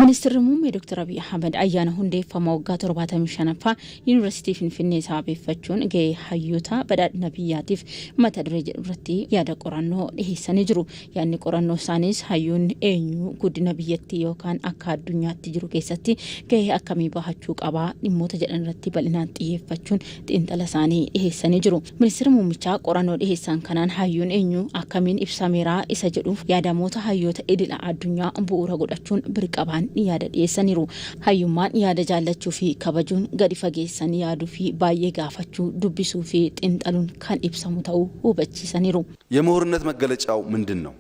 Ministeerri muummee Dr. Abiy Ahmed ayyaana hundeeffama waggaa 75ffaa Yuunivarsiitii Finfinnee sababeeffachuun gahee hayyoota badhaadhina biyyaatiif mata duree jedhu irratti yaada qorannoo dhiheessanii jiru. Yaadni qorannoo isaaniis hayyoonni eenyu guddina biyyattii yookaan akka addunyaatti jiru keessatti gahee akkamii bahachuu qabaa dhimmoota jedhan irratti bal'inaan xiyyeeffachuun xiinxala isaanii dhiheessanii jiru. Ministeerri muummichaa qorannoo dhiheessan kanaan hayyoon eenyu akkamiin ibsameeraa isa jedhuuf yaadamoota hayyoota idila addunyaa bu'uura godhachuun birqabaan yaada dhiyeessaniiru. Hayyummaan yaada jaallachuu fi kabajuun gadi fageessanii yaaduu fi baay'ee gaafachuu dubbisuu fi xiinxaluun kan ibsamu ta'uu hubachiisaniiru. የምሁርነት መገለጫው ምንድነው?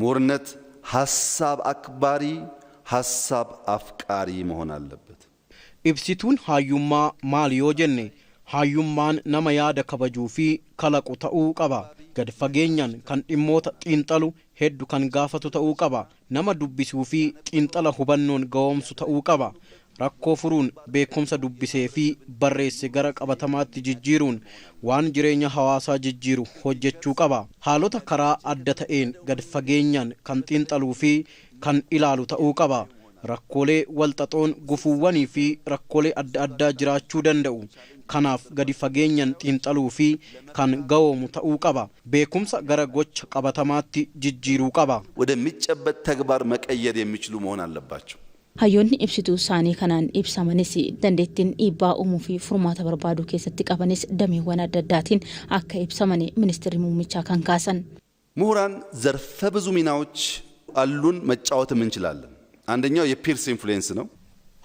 ምሁርነት ሐሳብ አክባሪ ሐሳብ አፍቃሪ መሆን አለበት። ibsituun hayyummaa maal yoo jenne hayyummaan nama yaada kabajuu fi kalaqu ta'uu qaba. Gad fageenyaan kan dhimmoota xiinxalu hedduu kan gaafatu ta'uu qaba. Nama dubbisuu fi xiinxala hubannoon ga'oomsu ta'uu qaba. Rakkoo furuun beekumsa dubbisee fi barreesse gara qabatamaatti jijjiiruun waan jireenya hawaasaa jijjiiru hojjechuu qaba. Haalota karaa adda ta'een gad fageenyaan kan xiinxaluu fi kan ilaalu ta'uu qaba. Rakkoolee walxaxoon gufuuwwanii fi rakkoolee adda addaa jiraachuu danda'u. Kanaaf gadi fageenyaan xiinxaluu fi kan ga'oomu ta'uu qaba. Beekumsa gara gocha qabatamaatti jijjiiruu qaba. ወደሚጨበጥ ተግባር መቀየር የሚችሉ መሆን አለባቸው። Hayyoonni ibsituu isaanii kanaan ibsamanis dandeettiin dhiibbaa uumuu fi furmaata barbaaduu keessatti qabanis dameewwan adda addaatiin akka ibsaman ministeerri muummichaa kan kaasan. ምሁራን ዘርፈ ብዙ ሚናዎች አሉን መጫወትም እንችላለን። አንደኛው የፒርስ ኢንፍሉዌንስ ነው።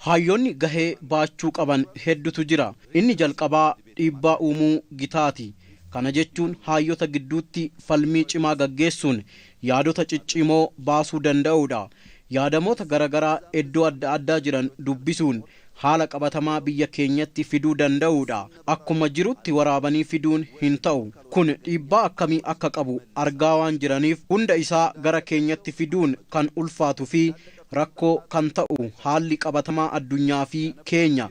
Hayyoonni gahee baachuu qaban hedduutu jira. Inni jalqabaa dhiibbaa uumuu gitaati. Kana jechuun hayyota gidduutti falmii cimaa gaggeessuun yaadota ciccimoo baasuu danda'uudha. Yaadamoota garagaraa iddoo adda addaa jiran dubbisuun haala qabatamaa biyya keenyatti fiduu danda'uudha. Akkuma jirutti waraabanii fiduun hin ta'u. Kun dhiibbaa akkamii akka qabu argaa waan jiraniif hunda isaa gara keenyatti fiduun kan ulfaatu fi rakkoo kan ta'u haalli qabatamaa addunyaa fi keenya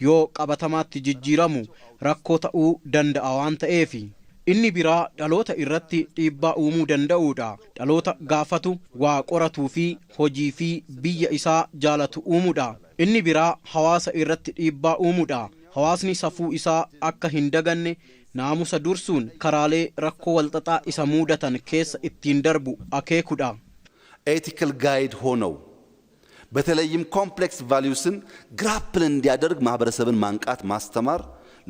yoo qabatamaatti jijjiiramu rakkoo ta'uu danda'a waan ta'eef. Inni biraa dhaloota irratti dhiibbaa uumuu danda'uudha. Dhaloota gaafatu waa qoratuu fi hojii fi biyya isaa jaalatu uumuudha. Inni biraa hawaasa irratti dhiibbaa uumuudha. Hawaasni safuu isaa akka hin daganne naamusa dursuun karaalee rakkoo walxaxaa isa muudatan keessa ittiin darbu akeekuudha. ኤቲካል ጋይድ ሆነው በተለይም ኮምፕሌክስ ቫልዩስን ግራፕል እንዲያደርግ ማህበረሰብን ማንቃት ማስተማር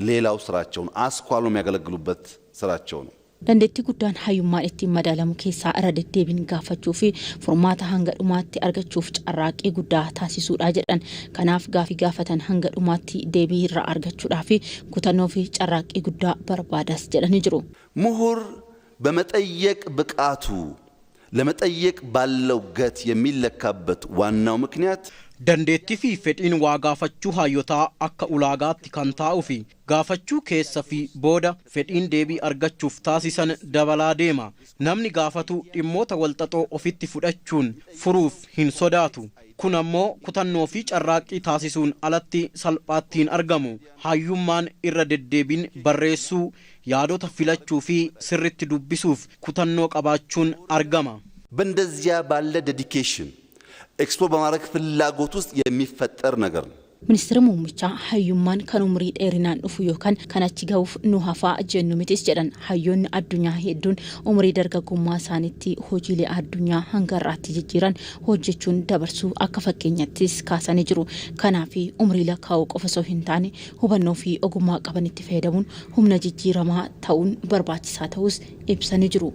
ሌላው ስራቸው ነው። አስኳሉ የሚያገለግሉበት ስራቸው ነው። Dandeettii guddaan hayyummaan ittiin madaalamu keessaa irra deddeebiin gaafachuu fi furmaata hanga dhumaatti argachuuf carraaqqii guddaa taasisuudha jedhan. Kanaaf gaafii gaafatan hanga dhumaatti deebii irraa argachuudhaa fi kutannoo fi carraaqqii guddaa barbaadas jedhanii jiru. ምሁር በመጠየቅ ብቃቱ ለመጠየቅ ባለው ገት የሚለካበት ዋናው ምክንያት dandeettii fi fedhiin waa gaafachuu hayyotaa akka ulaagaatti kan taa'uu fi gaafachuu keessa fi booda fedhiin deebii argachuuf taasisan dabalaa deema. Namni gaafatu dhimmoota walxaxoo ofitti fudhachuun furuuf hin sodaatu. Kun ammoo kutannoo fi carraaqqii taasisuun alatti salphaattiin argamu. Hayyummaan irra deddeebiin barreessuu, yaadota filachuu fi sirritti dubbisuuf kutannoo qabaachuun argama. በእንደዚያ ባለ ዴዲኬሽን ኤክስፕሎር በማድረግ ፍላጎት ውስጥ የሚፈጠር ነገር ነው። Ministeerri muummichaa hayyummaan kan umrii dheerinaan dhufu yookaan kan achi ga'uuf nu hafaa jennu mitis jedhan. Hayyoonni addunyaa hedduun umrii dargaggummaa isaaniitti hojiilee addunyaa hanga irraatti jijjiiran hojjechuun dabarsuu akka fakkeenyattis kaasanii jiru. Kanaaf umrii lakkaa'uu qofa osoo hin taane hubannoo fi ogummaa qabanitti fayyadamuun humna jijjiiramaa ta'uun barbaachisaa ta'us ibsanii jiru.